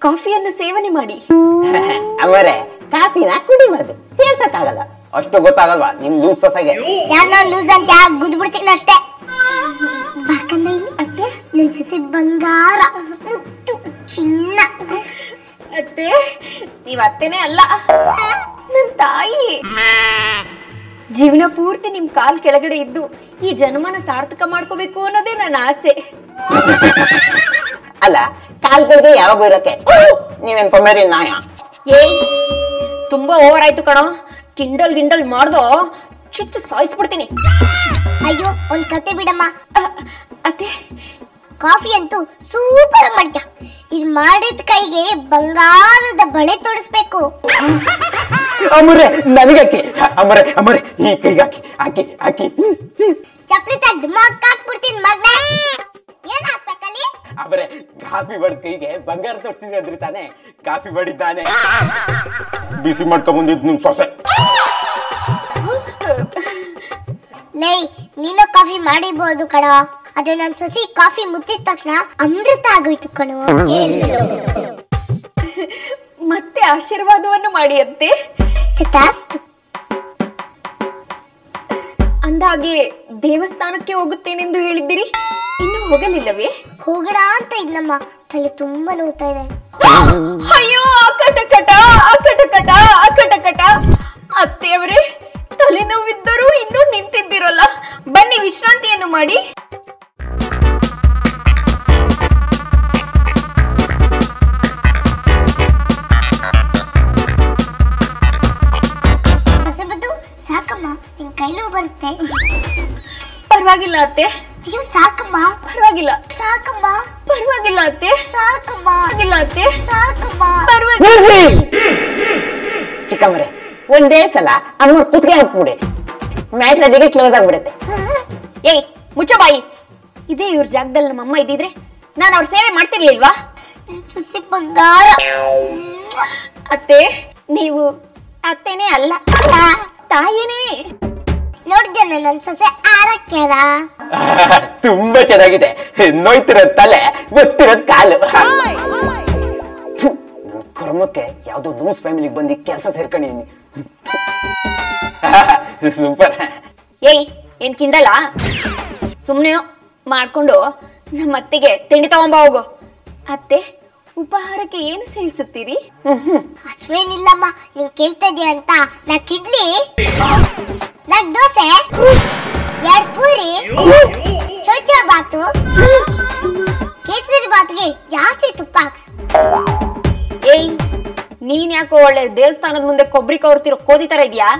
ಕಾಫಿಯನ್ನು ಸೇವನೆ ಮಾಡಿ. ಅವರೇ ಕಾಫಿನ ಕುಡಿಬೋದು, ಸೇರ್ಸಕ್ಕಾಗಲ್ಲ. ಅಷ್ಟು ಗೊತ್ತಾಗಲ್ವಾ ನಿಮ್ ಲೂಸ್ ಸೊಸೆಗೆ? ಲೂಸ್ ಅಂತ ಗುದ್ಬಿಡ್ತೀನಿ ಅಷ್ಟೇ. ಅತ್ತೆ ನನ್ ಸಸಿ ಬಂಗಾರ, ಮುತ್ತು, ಚಿನ್ನ. ಅತ್ತೆ ನೀವ್ ಅತ್ತೆನೇ ಅಲ್ಲ, ನನ್ ತಾಯಿ. ಜೀವನ ಪೂರ್ತಿ ನಿಮ್ ಕಾಲ್ ಕೆಳಗಡೆ ಇದ್ದು ಈ ಜನ್ಮನ ಸಾರ್ಥಕ ಮಾಡ್ಕೋಬೇಕು ಅನ್ನೋದೇ ನನ್ನ ಆಸೆ. ಅಲ್ಲ, ಕಾಲ್ಗಳಿಗೆ ಯಾವಾಗ ಇರಕ್ಕೆ ನೀವೇನ್ ಪೊಮೇರಿ ನಾಯ? ಏಯ್ ತುಂಬಾ ಓವರ್ ಆಯ್ತು ಕಣೋ. ಗಿಂಡಲ್ ಮಾಡ್ದೋ ಚುಚ್ಚು ಸಾಯಿಸ್ಬಿಡ್ತೀನಿ. ಅಯ್ಯೋ ಒಂದ್ ಕತೆ ಬಿಡಮ್ಮ. ಅತ್ತೆ ಕಾಫಿ ಅಂತೂ ಸೂಪರ್ ಆಗಿ ಮಾಡ್ತೀಯ. ಇದು ಮಾಡಿದ ಕೈಗೆ ಬಂಗಾರದ ಬಳೆ ತೊಡಿಸ್ಬೇಕು. ಅಮರೆ ನನಗಾಕಿ, ಅಮರೆ ಈ ಕೈಗಾಕಿ, ಹಾಕಿ ಪ್ಲೀಸ್ ಪ್ಲೀಸ್. ಚಪ್ಲಿ ತೆಗ್ದು ಮಕ್ಕ ಹಾಕ್ಬಿಡ್ತೀನಿ ಮಗ್ನೆ. ಏನ್ ಹಾಕ್ಬೇಕಲ್ಲಿ? ಅವರೇ ಕಾಫಿ ಬಡ್ ಕೈಗೆ ಬಂಗಾರ ತೊಡ್ತೀನಿ ಅಂದ್ರಿ ತಾನೆ, ಕಾಫಿ ಬಡಿದ್ದಾನೆ. ಬಿಸಿ ಮಾಡ್ಕೊಂಡ್ ಬಂದಿದ್ ನಿಮ್ ಸೊಸೆ. ಲೇ ನೀನು ಕಾಫಿ ಮಾಡಿರ್ಬೋದು ಕಣ, ಆದ್ರೆ ನನ್ ಸಸಿ ಕಾಫಿ ಮುಟ್ಟಿದ ತಕ್ಷಣ ಅಮೃತ ಆಗೋಯ್ತು ಕಣೋ. ಮತ್ತೆ ಆಶೀರ್ವಾದವನ್ನು ಮಾಡಿ ಅಂತೆ. ಅಂದಾಗೆ ದೇವಸ್ಥಾನಕ್ಕೆ ಹೋಗುತ್ತೇನೆಂದು ಹೇಳಿದ್ದೀರಿ, ಇನ್ನು ಹೋಗಲಿಲ್ಲವೇ? ಹೋಗಣ ಅಂತ ಇದ್ನಮ್ಮ, ತಲೆ ತುಂಬಾ ನೋವ್ತಾ ಇದೆ. ಅಯ್ಯೋ ಅಕಟಕಟ. ಅತ್ತೆಯವರೇ ತಲೆನೋವಿದ್ದರೂ ಇನ್ನೂ ನಿಂತಿದ್ದೀರಲ್ಲ, ಬನ್ನಿ ವಿಶ್ರಾಂತಿಯನ್ನು ಮಾಡಿ. ಸಸೆಬದ್ದು ಸಾಕಮ್ಮ, ನಿನ್ ಕೈ ನೋವು ಬರುತ್ತೆ. ಪರವಾಗಿಲ್ಲ ಅತ್ತೆ. ಅಯ್ಯೋ ಸಾಕಮ್ಮ, ಪರವಾಗಿಲ್ಲ. ಸಾಕಮ್ಮ, ಪರವಾಗಿಲ್ಲ ಅತ್ತೆ. ಸಾಕಮ್ಮ, ಪರವಾಗಿಲ್ಲ ಅತ್ತೆ. ಸಾಕಮ್ಮ, ಪರವಾಗಿಲ್ಲ. ಚಿಕ್ಕಮ್ಮರೆ ಒಂದೇ ಸಲ ಅಮ್ಮ ಕುತ್ತಿಗೆ ಹಾಕ್ಬಿಡಿ, ಮ್ಯಾಟ್ರದಿಗೆ ಕ್ಲೋಸ್ ಆಗ್ಬಿಡುತ್ತೆ. ಏಯ್ ಮುಚ್ಚ ಬಾಯಿ. ಇದೇ ಇವ್ರ ಜಾಗದಲ್ಲಿ ನಮ್ಮಮ್ಮ ಇದ್ದಿದ್ರೆ ನಾನು ಅವ್ರ ಸೇವೆ ಮಾಡ್ತಿರ್ಲಿಲ್ವಾ? ಸುಸಿ ಬಂಗಾರ. ಅತ್ತೆ ನೀವು ಅತ್ತೆನೇ ಅಲ್ಲ, ತಾಯಿನೇ. ನೋಡಿದ್ಯ ನನ್ ಸೊಸೆ ಆರಕ್ಕೆದ? ತುಂಬಾ ಚೆನ್ನಾಗಿದೆ. ನೋಯ್ತಿರೋದ್ ತಲೆ, ಗೊತ್ತಿರೋದ್ ಕಾಲು. ಕರ್ಮಕ್ಕೆ ಯಾವ್ದೋ ಲೂಸ್ ಫ್ಯಾಮಿಲಿಗೆ ಬಂದು ಕೆಲಸ ಸೇರ್ಕೊಂಡಿದೀನಿ. ಸೂಪರ್. ಏಯ್ ಏನ್ ಕಿಂಡಲ್ಲ? ಸುಮ್ನೆ ಮಾಡ್ಕೊಂಡು ನಮ್ಮ ಅತ್ತೆಗೆ ತಿಂಡಿ ತಗೊಂಬ ಹೋಗು. ಅತ್ತೆ ಉಪಹಾರಕ್ಕೆ ಏನು ಸೇವಿಸುತ್ತೀರಿ? ಅಶ್ವೇನಿಲ್ಲಮ್ಮ, ನೀನ್ ಕೇಳ್ತಾ ಇದೀಯ ಅಂತ. ನಾಕ್ ಇಡ್ಲಿ, ನಾಕ್ ದೋಸೆ, 2 ಪೂರಿ, ಚೋಚೋ ಬಾತು, ಕೇಸರಿ ಬಾತ್ಗೆ ಜಾಸ್ತಿ ತುಪ್ಪ ಹಾಕ್ಸು. ಏಯ್ ನೀನ್ ಯಾಕೋ ಒಳ್ಳೆ ದೇವಸ್ಥಾನದ ಮುಂದೆ ಕೊಬ್ಬರಿ ಕವರ್ತಿರೋ ಕೋದಿ ತರ ಇದ್ಯಾ?